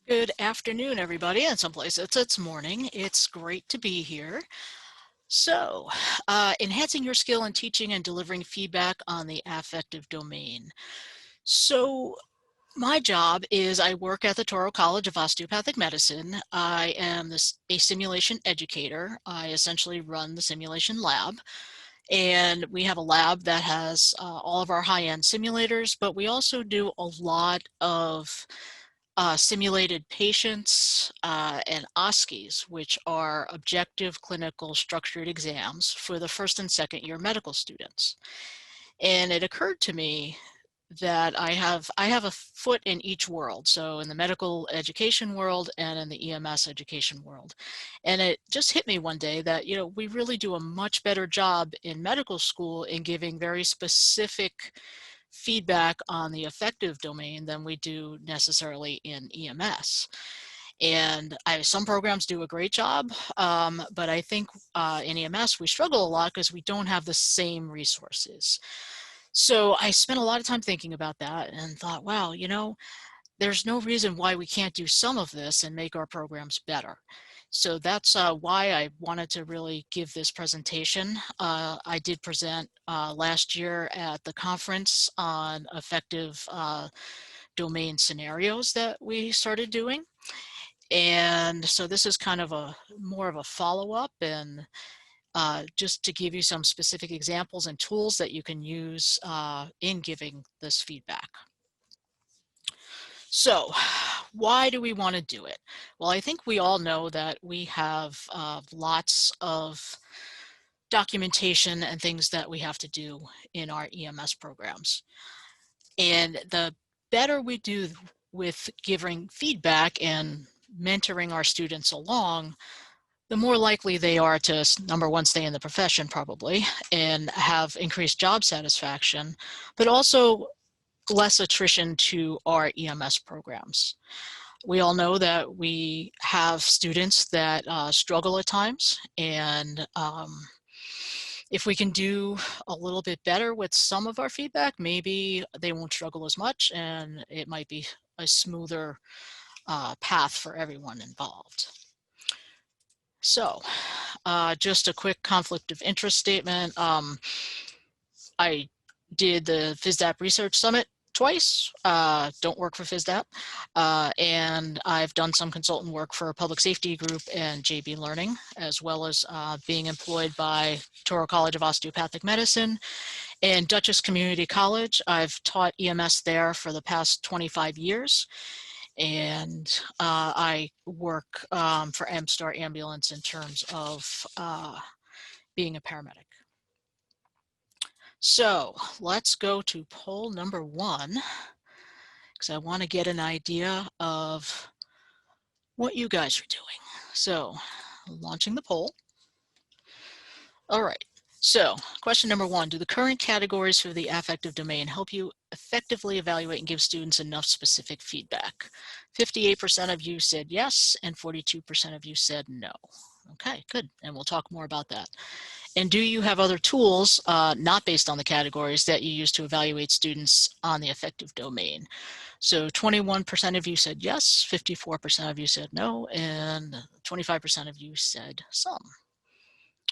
Good afternoon, everybody. In some places it's morning. It's great to be here. So, enhancing your skill in teaching and delivering feedback on the affective domain. So, my job is I work at the Toro College of Osteopathic Medicine. I am a simulation educator. I essentially run the simulation lab. And we have a lab that has all of our high-end simulators, but we also do a lot of simulated patients and OSCEs, which are objective clinical structured exams for the first and second year medical students. And it occurred to me that I have a foot in each world, so in the medical education world and in the EMS education world. And it just hit me one day that, we really do a much better job in medical school in giving very specific feedback on the affective domain than we do necessarily in EMS. And some programs do a great job, but I think in EMS we struggle a lot because we don't have the same resources. So I spent a lot of time thinking about that and thought, wow, there's no reason why we can't do some of this and make our programs better. So that's why I wanted to really give this presentation. I did present last year at the conference on affective domain scenarios that we started doing. And so this is kind of more of a follow-up, and just to give you some specific examples and tools that you can use in giving this feedback. So why do we want to do it? Well, I think we all know that we have lots of documentation and things that we have to do in our EMS programs. And the better we do with giving feedback and mentoring our students along, the more likely they are to, number one, stay in the profession probably and have increased job satisfaction, but also less attrition to our EMS programs. We all know that we have students that struggle at times, and if we can do a little bit better with some of our feedback, maybe they won't struggle as much and it might be a smoother path for everyone involved. So just a quick conflict of interest statement. I did the FISDAP Research Summit twice, don't work for FISDAP, and I've done some consultant work for a public safety group and JB Learning, as well as being employed by Toro College of Osteopathic Medicine and Dutchess Community College. I've taught EMS there for the past 25 years, and I work for MSTAR Ambulance in terms of being a paramedic. So let's go to poll number 1, because I want to get an idea of what you guys are doing. So launching the poll. All right. So question number 1, do the current categories for the affective domain help you effectively evaluate and give students enough specific feedback? 58% of you said yes, and 42% of you said no. Okay, good. And we'll talk more about that. And do you have other tools, not based on the categories, that you use to evaluate students on the affective domain? So 21% of you said yes, 54% of you said no, and 25% of you said some.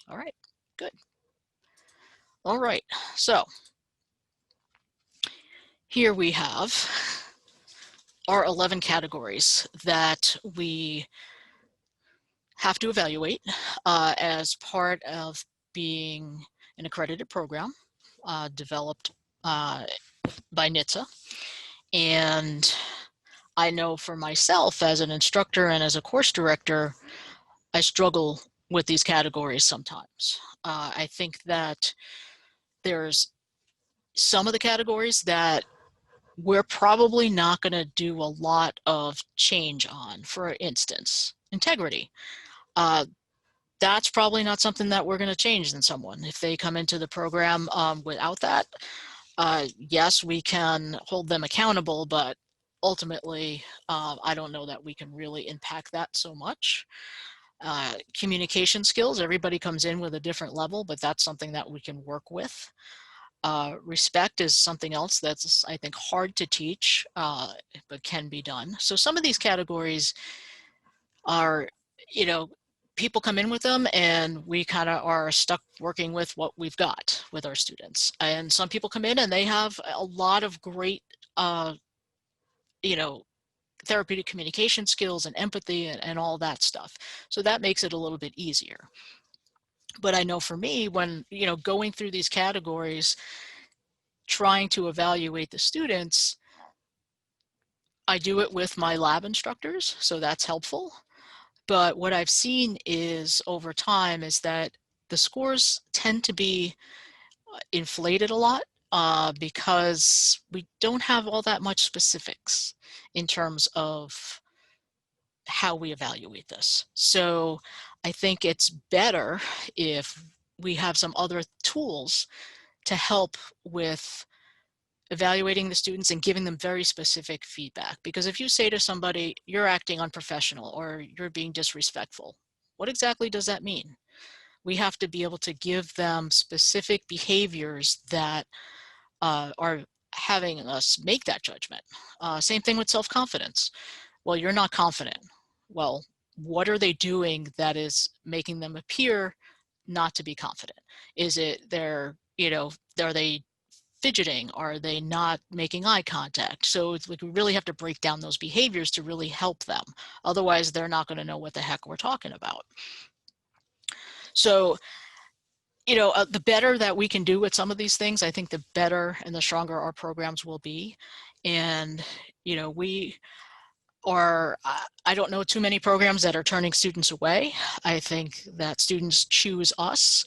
All right, good. All right, so here we have our 11 categories that we have to evaluate as part of being an accredited program developed by NHTSA. And I know for myself as an instructor and as a course director, I struggle with these categories sometimes. I think that there's some of the categories that we're probably not going to do a lot of change on. For instance, integrity. That's probably not something that we're going to change in someone. If they come into the program without that, yes, we can hold them accountable, but ultimately, I don't know that we can really impact that so much. Communication skills, everybody comes in with a different level, but that's something that we can work with. Respect is something else that's, I think, hard to teach, but can be done. So some of these categories are, you know, people come in with them and we kind of are stuck working with what we've got with our students. And some people come in and they have a lot of great, you know, therapeutic communication skills and empathy and all that stuff. So that makes it a little bit easier. But I know for me, when, you know, going through these categories, trying to evaluate the students, I do it with my lab instructors, so that's helpful. But what I've seen is over time is that the scores tend to be inflated a lot because we don't have all that much specifics in terms of how we evaluate this. So I think it's better if we have some other tools to help with evaluating the students and giving them very specific feedback. Because if you say to somebody, you're acting unprofessional or you're being disrespectful, what exactly does that mean? We have to be able to give them specific behaviors that are having us make that judgment. Same thing with self-confidence. Well, you're not confident. Well, what are they doing that is making them appear not to be confident? Is it they're, you know, are they fidgeting? Are they not making eye contact? So it's like we really have to break down those behaviors to really help them. Otherwise, they're not going to know what the heck we're talking about. So, you know, the better that we can do with some of these things, I think the better and the stronger our programs will be. And, you know, we are, I don't know too many programs that are turning students away. I think that students choose us.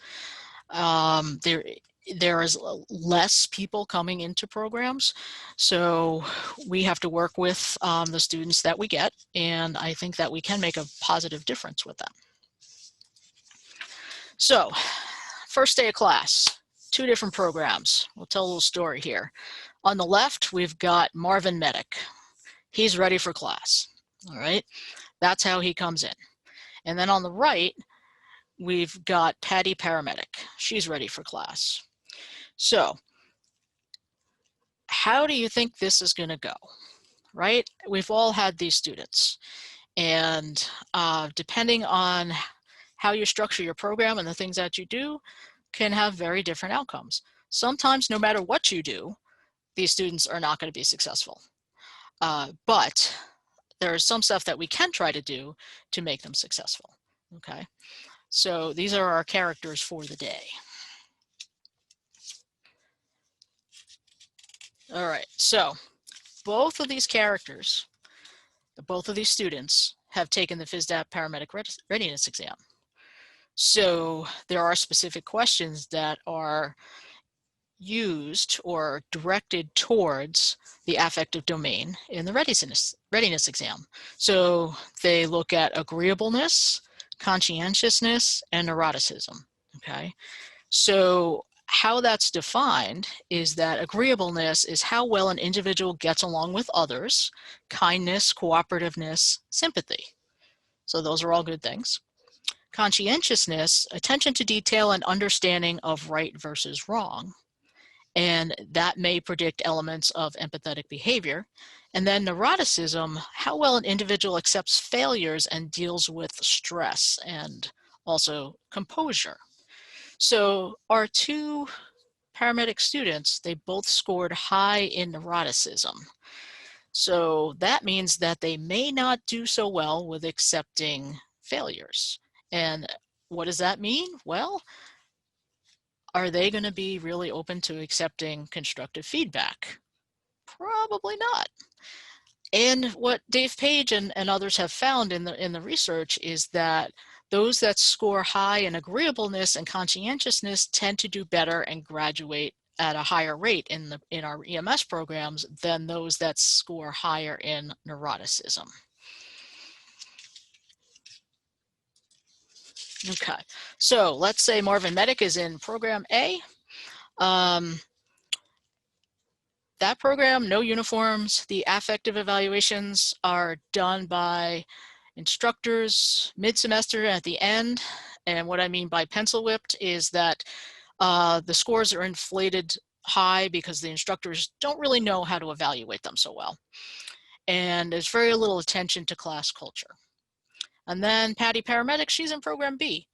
There is less people coming into programs, so we have to work with the students that we get, and I think that we can make a positive difference with them. So, first day of class, 2 different programs. We'll tell a little story here. On the left, we've got Marvin Medic. He's ready for class. All right, that's how he comes in. And then on the right, we've got Patty Paramedic. She's ready for class. So how do you think this is going to go, right? We've all had these students, and depending on how you structure your program and the things that you do can have very different outcomes. Sometimes no matter what you do, these students are not going to be successful. But there's some stuff that we can try to do to make them successful, okay? So these are our characters for the day. All right, so both of these characters, both of these students have taken the FSDAP Paramedic Readiness Exam. So there are specific questions that are used or directed towards the affective domain in the readiness exam. So they look at agreeableness, conscientiousness, and neuroticism, okay? So how that's defined is that agreeableness is how well an individual gets along with others, kindness, cooperativeness, sympathy. So those are all good things. Conscientiousness, attention to detail and understanding of right versus wrong. And that may predict elements of empathetic behavior. And then neuroticism, how well an individual accepts failures and deals with stress, and also composure. So our 2 paramedic students, they both scored high in neuroticism. So that means that they may not do so well with accepting failures. And what does that mean? Well, are they going to be really open to accepting constructive feedback? Probably not. And what Dave Page and others have found in the research is that those that score high in agreeableness and conscientiousness tend to do better and graduate at a higher rate in our EMS programs than those that score higher in neuroticism. Okay, so let's say Marvin Medic is in program A. That program, no uniforms. The affective evaluations are done by instructors mid-semester at the end. And what I mean by pencil whipped is that the scores are inflated high because the instructors don't really know how to evaluate them so well. And there's very little attention to class culture. And then Patty Paramedic, she's in program B.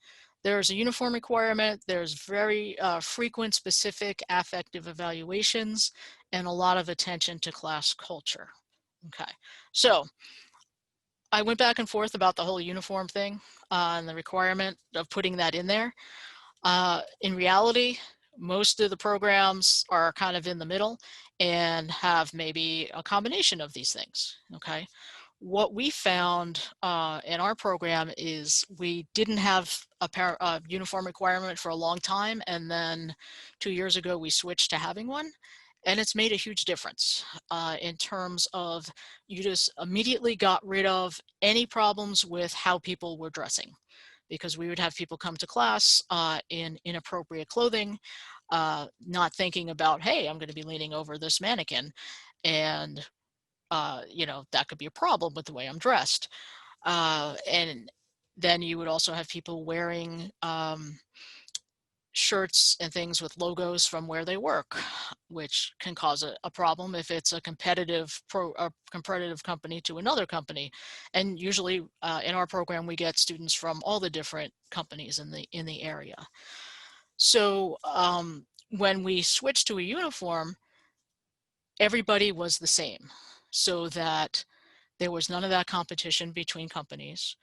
There's a uniform requirement, there's very frequent specific affective evaluations, and a lot of attention to class culture. Okay, so I went back and forth about the whole uniform thing and the requirement of putting that in there. In reality, most of the programs are kind of in the middle and have maybe a combination of these things, okay? What we found in our program is we didn't have a uniform requirement for a long time, and then 2 years ago we switched to having one, and it's made a huge difference in terms of you just immediately got rid of any problems with how people were dressing, because we would have people come to class in inappropriate clothing, not thinking about, hey, I'm going to be leaning over this mannequin, and you know, that could be a problem with the way I'm dressed. And then you would also have people wearing shirts and things with logos from where they work, which can cause a problem if it's a competitive company to another company. And usually in our program, we get students from all the different companies in the area. So when we switched to a uniform, everybody was the same, so that there was none of that competition between companies.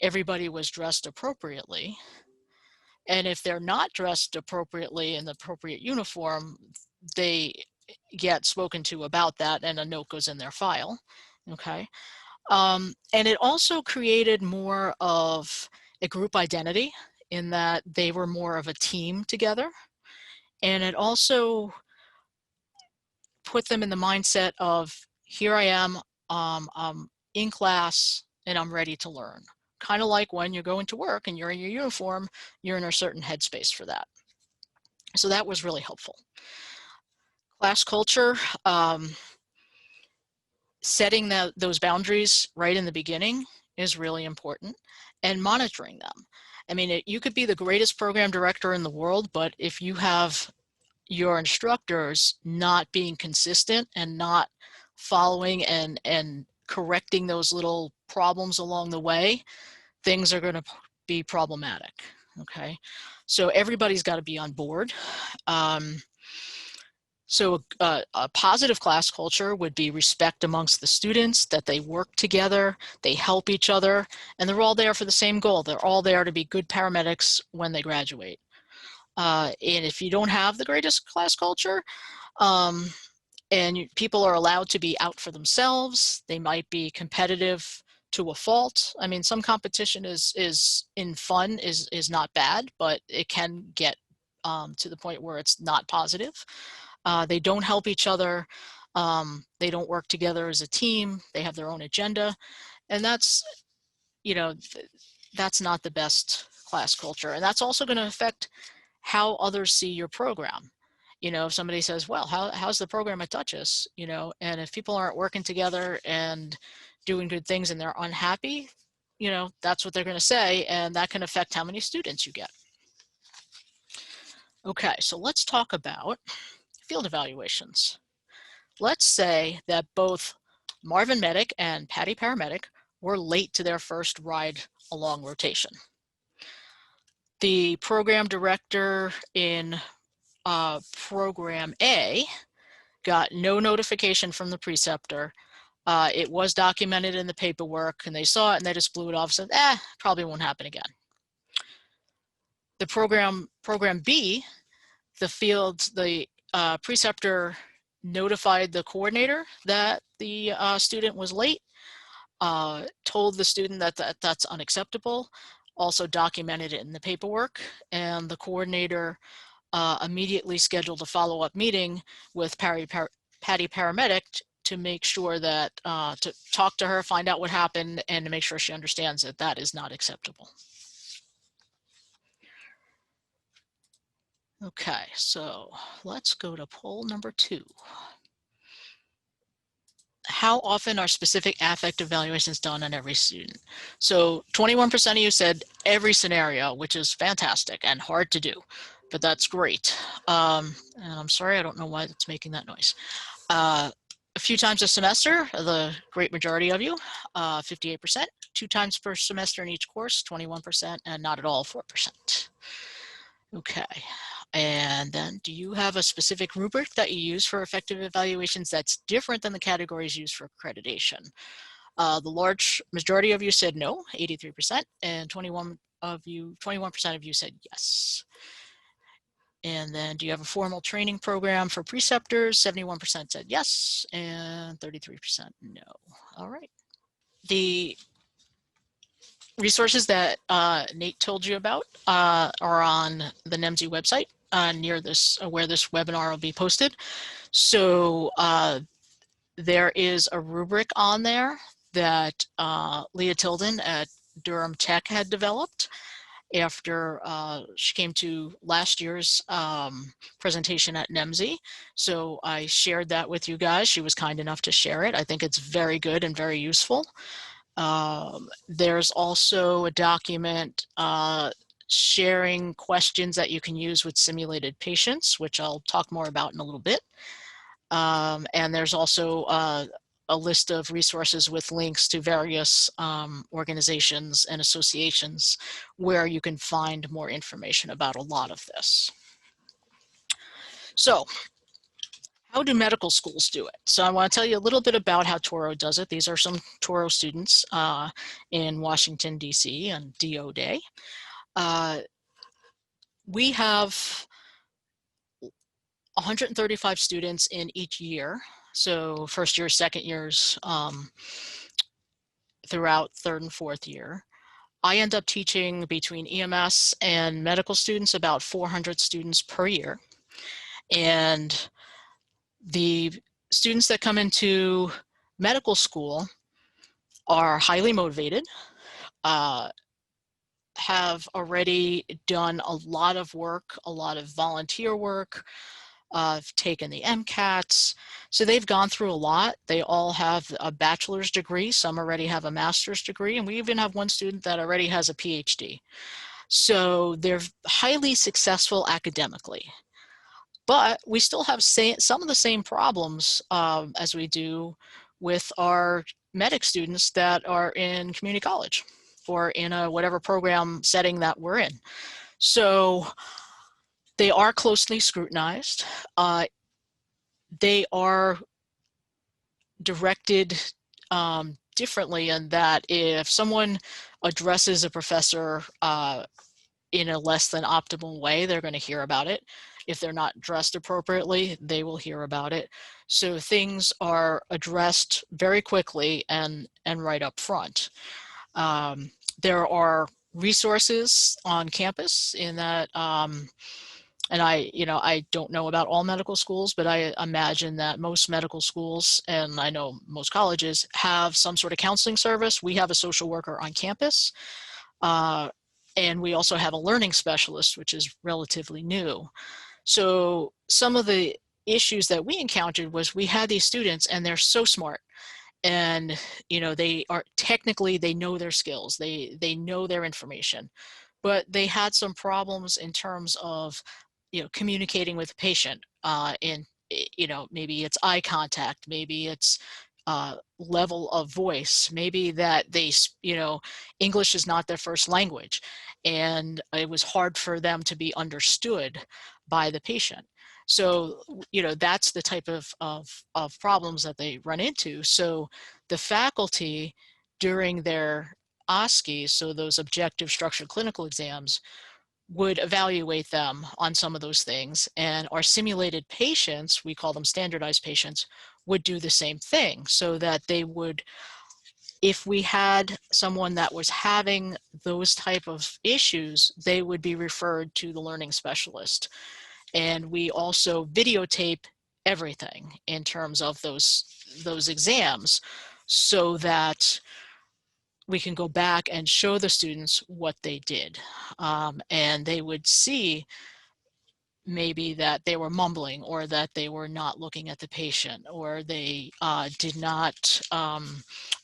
Everybody was dressed appropriately. And if they're not dressed appropriately in the appropriate uniform, they get spoken to about that and a note goes in their file, okay? And it also created more of a group identity in that they were more of a team together. And it also put them in the mindset of, here I am, I'm in class and I'm ready to learn. Kind of like when you're going to work and you're in your uniform, you're in a certain headspace for that. So that was really helpful. Class culture, setting those boundaries right in the beginning is really important, and monitoring them. I mean, you could be the greatest program director in the world, but if you have your instructors not being consistent and not following and correcting those little problems along the way, things are going to be problematic, okay? So everybody's got to be on board. So a positive class culture would be respect amongst the students, that they work together, they help each other, and they're all there for the same goal. They're all there to be good paramedics when they graduate. And if you don't have the greatest class culture, and people are allowed to be out for themselves, they might be competitive to a fault. I mean, some competition is in fun, is not bad, but it can get to the point where it's not positive. They don't help each other. They don't work together as a team. They have their own agenda. And that's, you know, that's not the best class culture. And that's also going to affect how others see your program. You know, if somebody says, well, how's the program at Dutchess? You know, and if people aren't working together and doing good things and they're unhappy, you know, that's what they're going to say, and that can affect how many students you get. Okay, so let's talk about field evaluations. Let's say that both Marvin Medic and Patty Paramedic were late to their first ride along rotation. The program director in program A got no notification from the preceptor. It was documented in the paperwork, and they saw it and they just blew it off and said, probably won't happen again. The program B, the preceptor notified the coordinator that the student was late, told the student that that's unacceptable, also documented it in the paperwork, and the coordinator immediately scheduled a follow-up meeting with Patty Paramedic to make sure that, to talk to her, find out what happened, and to make sure she understands that that is not acceptable. Okay, so let's go to poll number 2. How often are specific affective evaluations done on every student? So 21% of you said every scenario, which is fantastic and hard to do. but that's great. And I'm sorry, I don't know why it's making that noise. A few times a semester, the great majority of you, 58%, 2 times per semester in each course, 21%, and not at all, 4%. Okay, and then do you have a specific rubric that you use for effective evaluations that's different than the categories used for accreditation? The large majority of you said no, 83%, and 21% of you said yes. And then do you have a formal training program for preceptors? 71% said yes, and 33% no. All right. The resources that Nate told you about are on the NAEMSE website near this, where this webinar will be posted. So there is a rubric on there that Leah Tilden at Durham Tech had developed after she came to last year's presentation at NAEMSE. So I shared that with you guys. She was kind enough to share it. I think it's very good and very useful. There's also a document sharing questions that you can use with simulated patients, which I'll talk more about in a little bit. And there's also a list of resources with links to various organizations and associations where you can find more information about a lot of this. So how do medical schools do it? So I want to tell you a little bit about how Toro does it. These are some Toro students in Washington, D.C. on DO Day. We have 135 students in each year. So first year, second years, throughout third and fourth year. I end up teaching between EMS and medical students about 400 students per year. And the students that come into medical school are highly motivated, have already done a lot of work, a lot of volunteer work, taken the MCATs. So they've gone through a lot. They all have a bachelor's degree. Some already have a master's degree. And we even have one student that already has a PhD. So they're highly successful academically. But we still have some of the same problems as we do with our medic students that are in community college or in a whatever program setting that we're in. So they are closely scrutinized. They are directed differently in that if someone addresses a professor in a less than optimal way, they're going to hear about it. If they're not dressed appropriately, they will hear about it. So things are addressed very quickly and right up front. There are resources on campus in that, and I don't know about all medical schools, but I imagine that most medical schools, and I know most colleges, have some sort of counseling service. We have a social worker on campus. And we also have a learning specialist, which is relatively new. So some of the issues that we encountered was we had these students and they're so smart. And they are technically, they know their skills, they know their information, but they had some problems in terms of communicating with the patient maybe it's eye contact, maybe it's level of voice, maybe that they English is not their first language and it was hard for them to be understood by the patient. So that's the type of problems that they run into. So the faculty during their OSCEs, so those objective structured clinical exams, would evaluate them on some of those things, and our simulated patients, we call them standardized patients, would do the same thing, so that they would, if we had someone that was having those type of issues, they would be referred to the learning specialist. And we also videotape everything in terms of those exams, so that we can go back and show the students what they did. And they would see maybe that they were mumbling, or that they were not looking at the patient, or they did not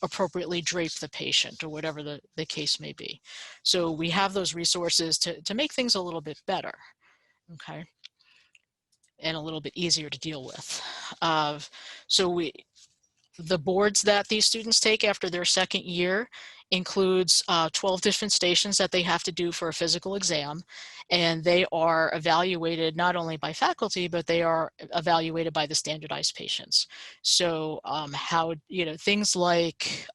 appropriately drape the patient, or whatever the case may be. So we have those resources to make things a little bit better. okay, and a little bit easier to deal with. So the boards that these students take after their second year includes 12 different stations that they have to do for a physical exam, and they are evaluated not only by faculty, but they are evaluated by the standardized patients. So how, things like,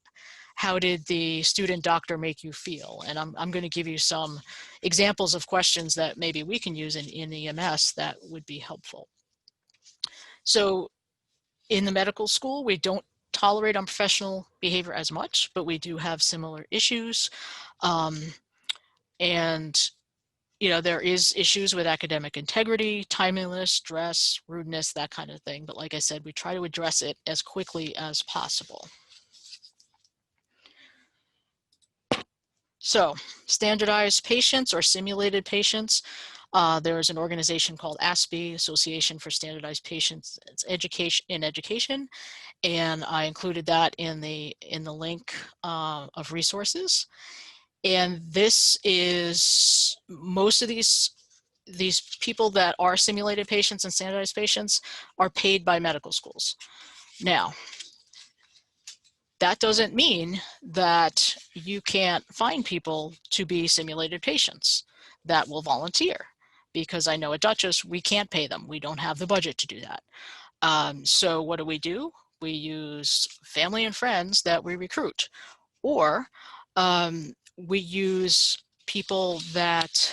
how did the student doctor make you feel? And I'm going to give you some examples of questions that maybe we can use in EMS that would be helpful. So in the medical school, we don't tolerate unprofessional behavior as much, but we do have similar issues. And there is issues with academic integrity, timeliness, stress, rudeness, that kind of thing. But like I said, we try to address it as quickly as possible. So standardized patients or simulated patients. There's an organization called ASPE, Association for Standardized Patients in Education, and I included that in the link of resources. And this is, most of these people that are simulated patients and standardized patients are paid by medical schools. Now, that doesn't mean that you can't find people to be simulated patients that will volunteer, because I know at Dutchess we can't pay them. We don't have the budget to do that. So what do? We use family and friends that we recruit, or we use people that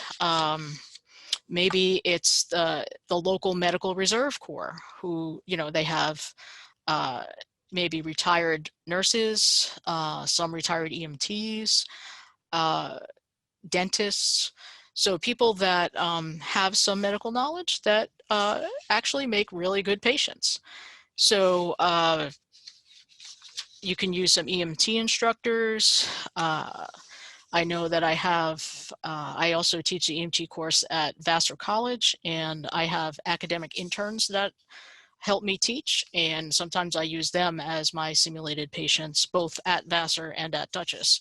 maybe it's the local medical reserve corps who, they have maybe retired nurses, some retired EMTs, dentists. So people that have some medical knowledge that actually make really good patients. So you can use some EMT instructors. I know that I also teach the EMT course at Vassar College, and I have academic interns that help me teach, and sometimes I use them as my simulated patients, both at Vassar and at Dutchess.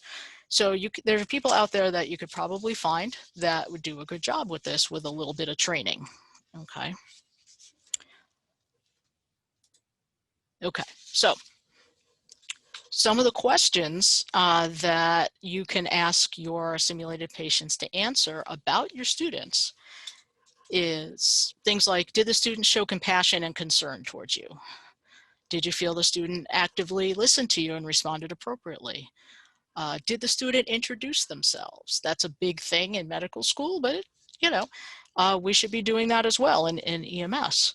So there are people out there that you could probably find that would do a good job with this with a little bit of training. Okay. Okay, so some of the questions that you can ask your simulated patients to answer about your students is things like, did the student show compassion and concern towards you? Did you feel the student actively listened to you and responded appropriately? Did the student introduce themselves? That's a big thing in medical school, but we should be doing that as well in EMS.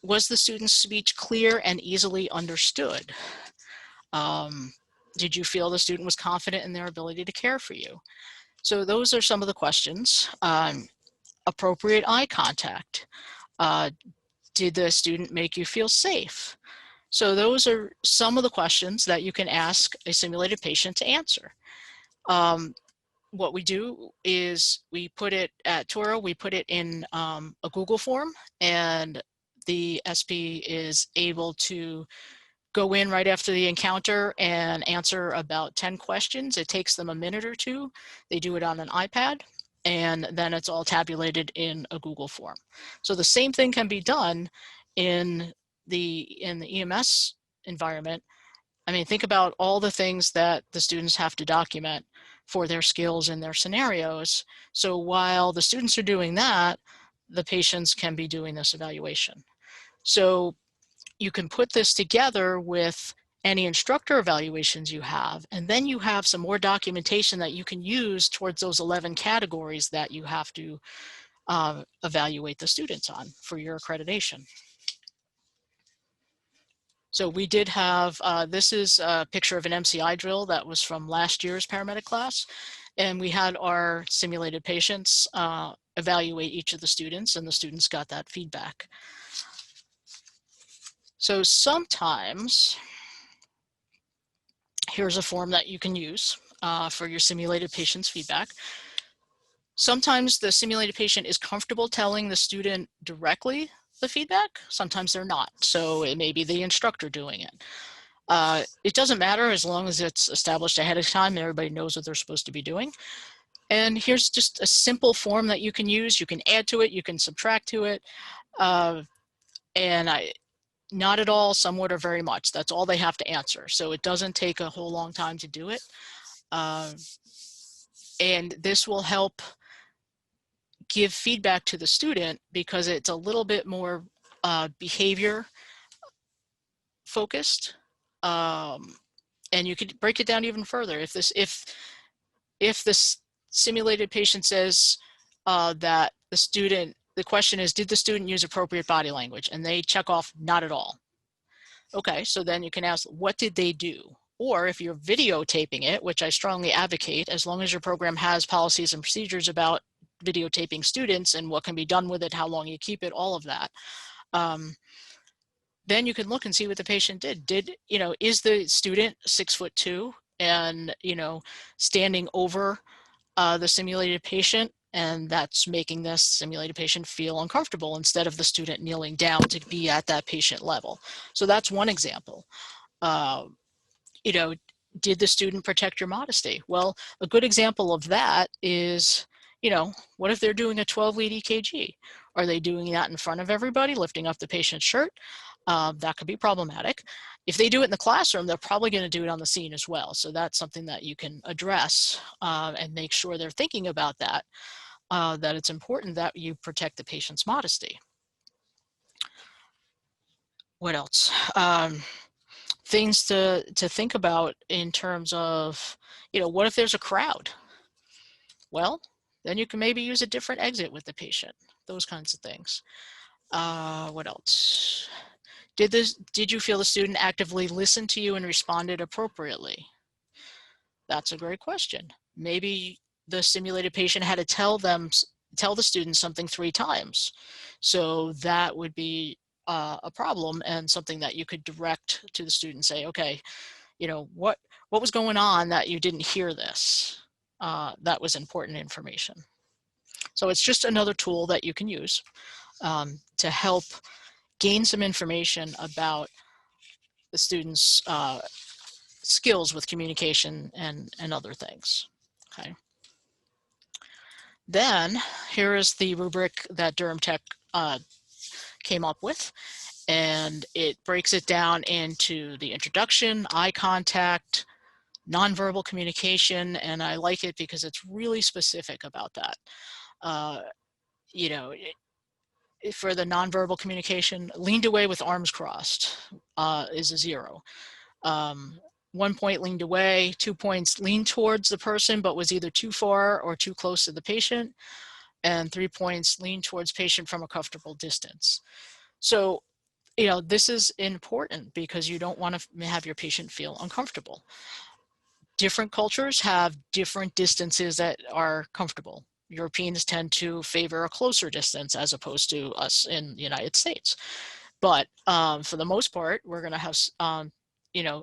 Was the student's speech clear and easily understood? Did you feel the student was confident in their ability to care for you? So those are some of the questions. Appropriate eye contact. Did the student make you feel safe? So those are some of the questions that you can ask a simulated patient to answer. What we do is we put it at Toro, we put it in a Google form, and the SP is able to go in right after the encounter and answer about 10 questions. It takes them a minute or two. They do it on an iPad, and then it's all tabulated in a Google form. So the same thing can be done in the EMS environment. I mean, think about all the things that the students have to document for their skills and their scenarios. So while the students are doing that, the patients can be doing this evaluation. So you can put this together with any instructor evaluations you have, and then you have some more documentation that you can use towards those 11 categories that you have to evaluate the students on for your accreditation. So we did have, this is a picture of an MCI drill that was from last year's paramedic class, and we had our simulated patients evaluate each of the students, and the students got that feedback. So sometimes, here's a form that you can use for your simulated patient's feedback. Sometimes the simulated patient is comfortable telling the student directly the feedback. Sometimes they're not. So it may be the instructor doing it. It doesn't matter as long as it's established ahead of time and everybody knows what they're supposed to be doing. And here's just a simple form that you can use. You can add to it, you can subtract to it. And not at all, somewhat, or very much. That's all they have to answer. So it doesn't take a whole long time to do it. And this will help give feedback to the student because it's a little bit more behavior focused. And you could break it down even further. If this simulated patient says that the question is, did the student use appropriate body language? And they check off not at all. Okay, so then you can ask, what did they do? Or if you're videotaping it, which I strongly advocate, as long as your program has policies and procedures about videotaping students and what can be done with it, how long you keep it, all of that. Then you can look and see what the patient did. Is the student 6'2" and, standing over the simulated patient, and that's making this simulated patient feel uncomfortable instead of the student kneeling down to be at that patient level. So that's one example. Did the student protect your modesty? Well, a good example of that is, what if they're doing a 12-lead EKG? Are they doing that in front of everybody, lifting up the patient's shirt? That could be problematic. If they do it in the classroom, they're probably going to do it on the scene as well. So that's something that you can address and make sure they're thinking about that, that it's important that you protect the patient's modesty. What else? Things to think about in terms of, what if there's a crowd? Well, then you can maybe use a different exit with the patient, those kinds of things. What else? Did you feel the student actively listened to you and responded appropriately? That's a great question. Maybe the simulated patient had to tell the student something 3 times. So that would be a problem and something that you could direct to the student, say, okay, what was going on that you didn't hear this? That was important information. So it's just another tool that you can use to help gain some information about the student's skills with communication and other things. Okay. Then here is the rubric that Durham Tech came up with, and it breaks it down into the introduction, eye contact, nonverbal communication, and I like it because it's really specific about that. For the nonverbal communication, leaned away with arms crossed is a 0. 1 point leaned away, 2 points leaned towards the person but was either too far or too close to the patient, and 3 points leaned towards patient from a comfortable distance. So, this is important because you don't want to have your patient feel uncomfortable. Different cultures have different distances that are comfortable. Europeans tend to favor a closer distance as opposed to us in the United States. But for the most part, we're going to have,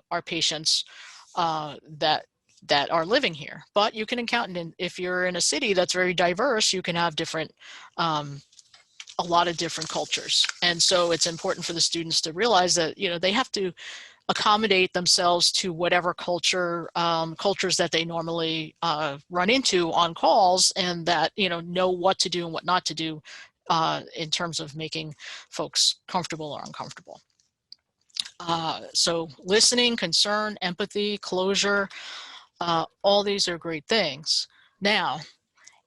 our patients that are living here. But you can encounter, if you're in a city that's very diverse, you can have different, a lot of different cultures. And so it's important for the students to realize that, they have to accommodate themselves to whatever cultures that they normally run into on calls, and that, know what to do and what not to do in terms of making folks comfortable or uncomfortable. So listening, concern, empathy, closure, all these are great things. Now,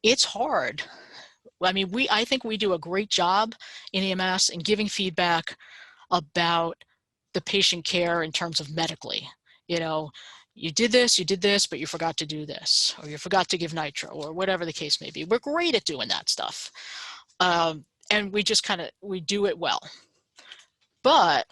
it's hard. I mean, I think we do a great job in EMS in giving feedback about the patient care in terms of medically. You did this, but you forgot to do this, or you forgot to give nitro, or whatever the case may be. We're great at doing that stuff. And we just we do it well. But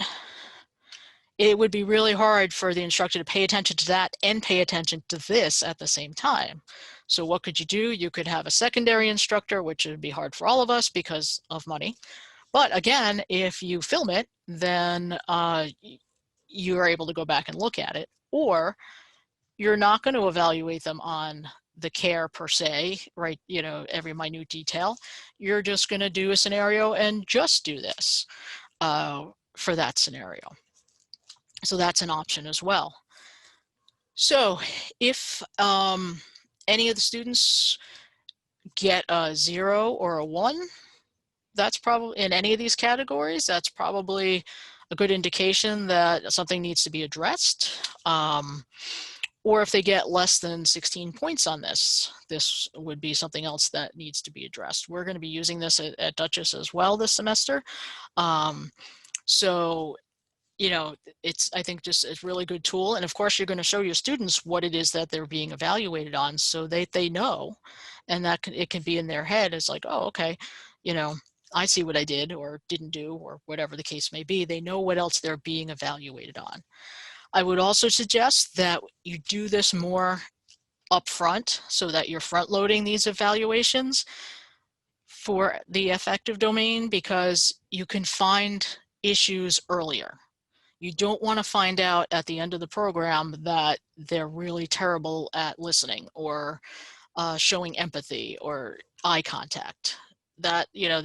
it would be really hard for the instructor to pay attention to that and pay attention to this at the same time. So what could you do? You could have a secondary instructor, which would be hard for all of us because of money. But again, if you film it, then you are able to go back and look at it. Or you're not going to evaluate them on the care per se, right? Every minute detail. You're just going to do a scenario and just do this for that scenario. So that's an option as well. So if, any of the students get a 0 or a 1, that's probably, in any of these categories, that's probably a good indication that something needs to be addressed. Or if they get less than 16 points on this, this would be something else that needs to be addressed. We're going to be using this at Dutchess as well this semester. So, you know, it's, I think, just a really good tool. And of course, you're going to show your students what it is that they're being evaluated on, so they know, and that it can be in their head. It's like, oh, okay, you know, I see what I did or didn't do, or whatever the case may be. They know what else they're being evaluated on. I would also suggest that you do this more upfront, so that you're front loading these evaluations for the affective domain, because you can find issues earlier. You don't want to find out at the end of the program that they're really terrible at listening, or showing empathy or eye contact. That, you know,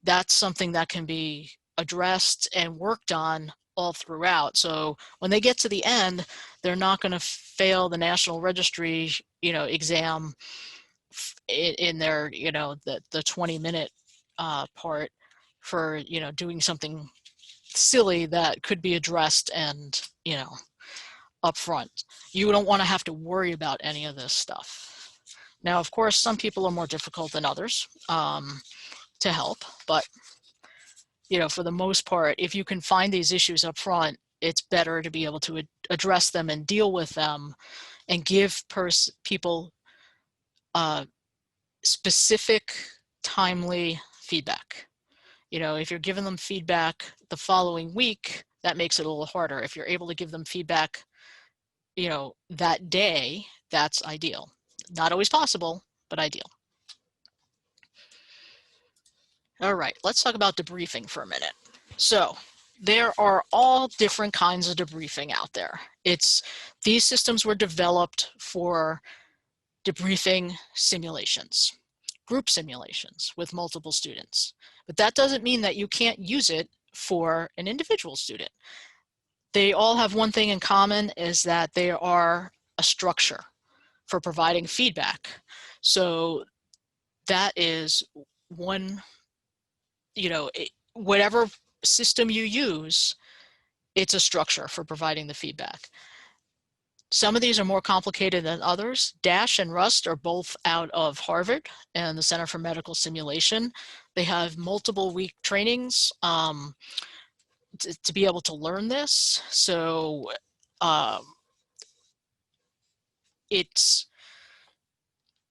that's something that can be addressed and worked on all throughout. So when they get to the end, they're not going to fail the National Registry, you know, exam in their, you know, the 20-minute part for, you know, doing something silly that could be addressed and, you know, up front. You don't want to have to worry about any of this stuff. Now, of course, some people are more difficult than others to help, but, you know, for the most part, if you can find these issues up front, it's better to be able to address them and deal with them and give people specific, timely feedback. You know, if you're giving them feedback the following week, that makes it a little harder. If you're able to give them feedback, you know, that day, that's ideal. Not always possible, but ideal. All right, let's talk about debriefing for a minute. So there are all different kinds of debriefing out there. These systems were developed for debriefing simulations, group simulations with multiple students. But that doesn't mean that you can't use it for an individual student. They all have one thing in common, is that they are a structure for providing feedback. So that is one, you know, whatever system you use, it's a structure for providing the feedback. Some of these are more complicated than others. DASH and RUST are both out of Harvard and the Center for Medical Simulation. They have multiple week trainings to be able to learn this. So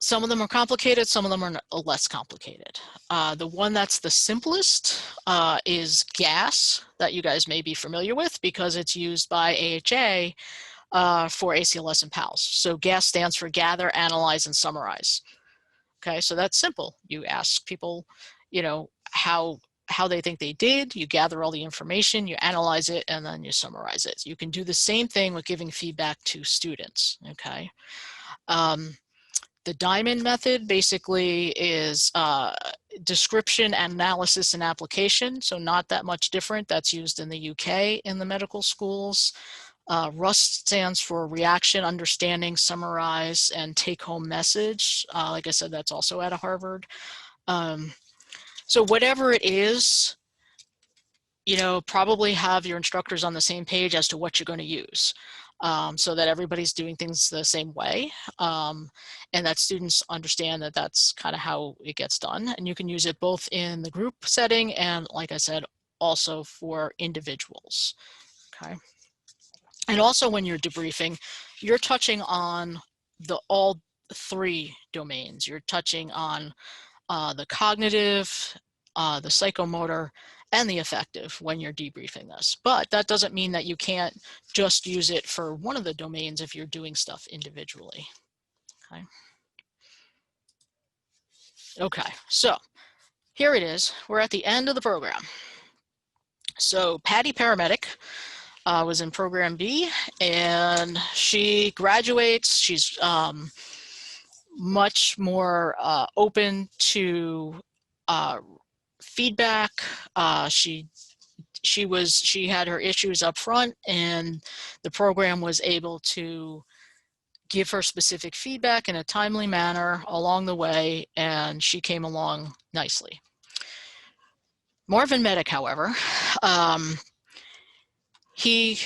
some of them are complicated, some of them are less complicated. The one that's the simplest is GAS, that you guys may be familiar with because it's used by AHA for ACLS and PALS. So GAS stands for Gather, Analyze, and Summarize. Okay, so that's simple. You ask people, you know, how they think they did, you gather all the information, you analyze it, and then you summarize it. You can do the same thing with giving feedback to students, okay? The diamond method basically is description, analysis, and application, so not that much different. That's used in the UK in the medical schools. RUST stands for reaction, understanding, summarize, and take-home message. Like I said, that's also out of Harvard. So whatever it is, you know, probably have your instructors on the same page as to what you're going to use, so that everybody's doing things the same way, and that students understand that that's kind of how it gets done. And you can use it both in the group setting and, like I said, also for individuals, okay? And also when you're debriefing, you're touching on all three domains. You're touching on the cognitive, the psychomotor, and the affective when you're debriefing this. But that doesn't mean that you can't just use it for one of the domains if you're doing stuff individually. Okay. Okay, so here it is. We're at the end of the program. So Patty Paramedic was in program B, and she graduates. She's much more open to feedback. She had her issues up front, and the program was able to give her specific feedback in a timely manner along the way, and she came along nicely. Marvin Medic, however, he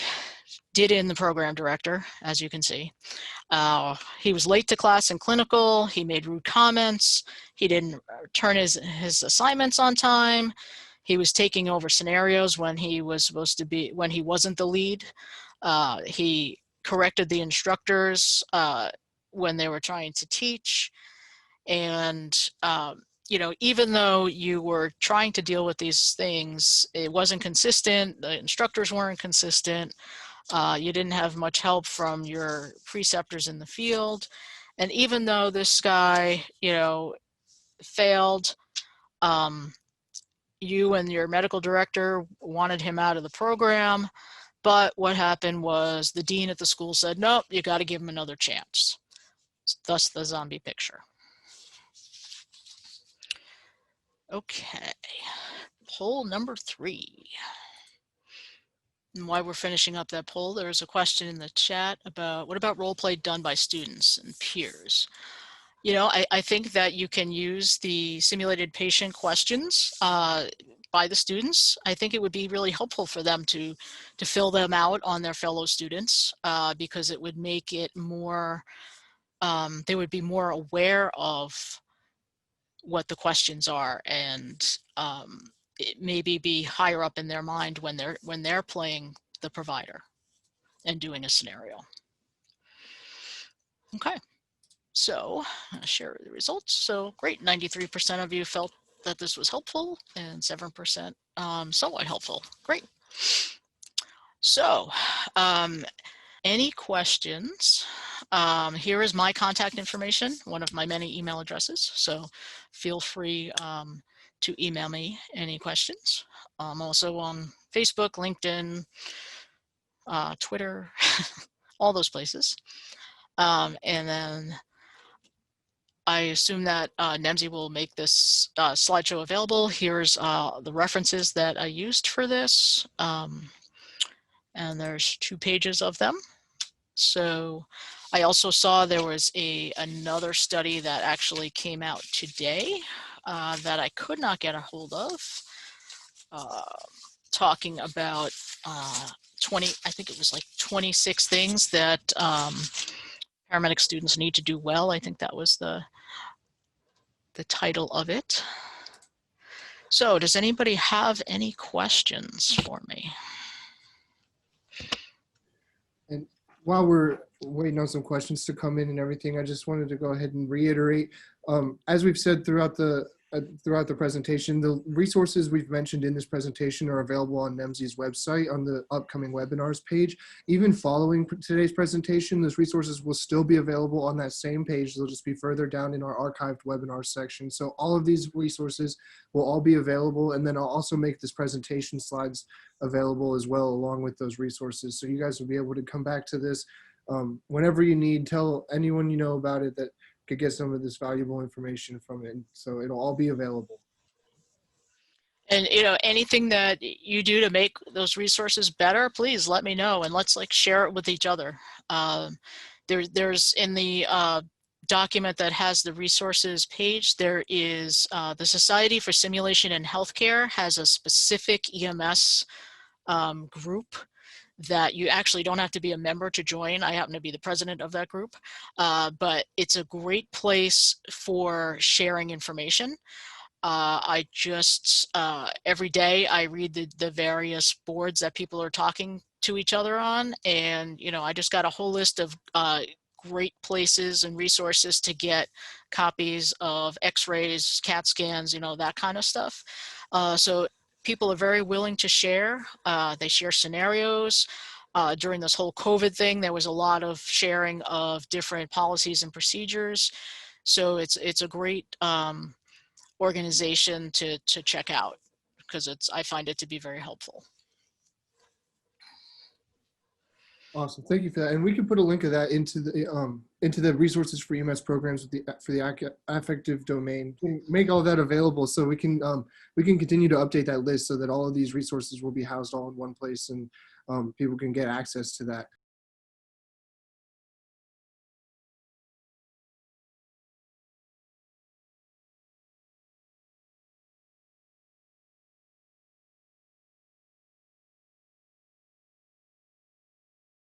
did in the program director, as you can see. He was late to class in clinical. He made rude comments. He didn't turn his assignments on time. He was taking over scenarios when he was supposed to be, when he wasn't the lead. He corrected the instructors when they were trying to teach. And, you know, even though you were trying to deal with these things, it wasn't consistent. The instructors weren't consistent. You didn't have much help from your preceptors in the field. And even though this guy, you know, failed, you and your medical director wanted him out of the program. But what happened was the dean at the school said, nope, you got to give him another chance. Thus the zombie picture. Okay, poll number 3. And while we're finishing up that poll, there's a question in the chat about what about role play done by students and peers? You know, I think that you can use the simulated patient questions by the students. I think it would be really helpful for them to fill them out on their fellow students because it would make it more, they would be more aware of what the questions are, and it maybe be higher up in their mind when they're playing the provider and doing a scenario. Okay, so I'll share the results. So great, 93% of you felt that this was helpful and 7% somewhat helpful. Great. So any questions? Here is my contact information, one of my many email addresses. So feel free to email me any questions. I'm also on Facebook, LinkedIn, Twitter, all those places. And then I assume that NAEMSE will make this slideshow available. Here's the references that I used for this. And there's 2 pages of them. So I also saw there was another study that actually came out today that I could not get a hold of, talking about 20, I think it was like 26 things that paramedic students need to do well. I think that was the title of it. So does anybody have any questions for me? And while we're waiting on some questions to come in and everything, I just wanted to go ahead and reiterate, as we've said throughout the presentation, the resources we've mentioned in this presentation are available on NAEMSE's website on the upcoming webinars page. Even following today's presentation, those resources will still be available on that same page. They'll just be further down in our archived webinars section. So all of these resources will all be available. And then I'll also make this presentation slides available as well, along with those resources. So you guys will be able to come back to this whenever you need. Tell anyone you know about it that could get some of this valuable information from it. So it'll all be available. And, you know, anything that you do to make those resources better, please let me know, and let's like share it with each other. There's in the document that has the resources page, there is the Society for Simulation in Healthcare has a specific EMS group that you actually don't have to be a member to join. I happen to be the president of that group, but it's a great place for sharing information. I just, every day I read the various boards that people are talking to each other on, and, you know, I just got a whole list of great places and resources to get copies of x-rays, CAT scans, you know, that kind of stuff. So people are very willing to share. They share scenarios. During this whole COVID thing, there was a lot of sharing of different policies and procedures. So it's a great organization to check out, because I find it to be very helpful. Awesome, thank you for that. And we can put a link of that into the resources for EMS programs for the affective domain. Make all that available so we can continue to update that list so that all of these resources will be housed all in one place, and people can get access to that.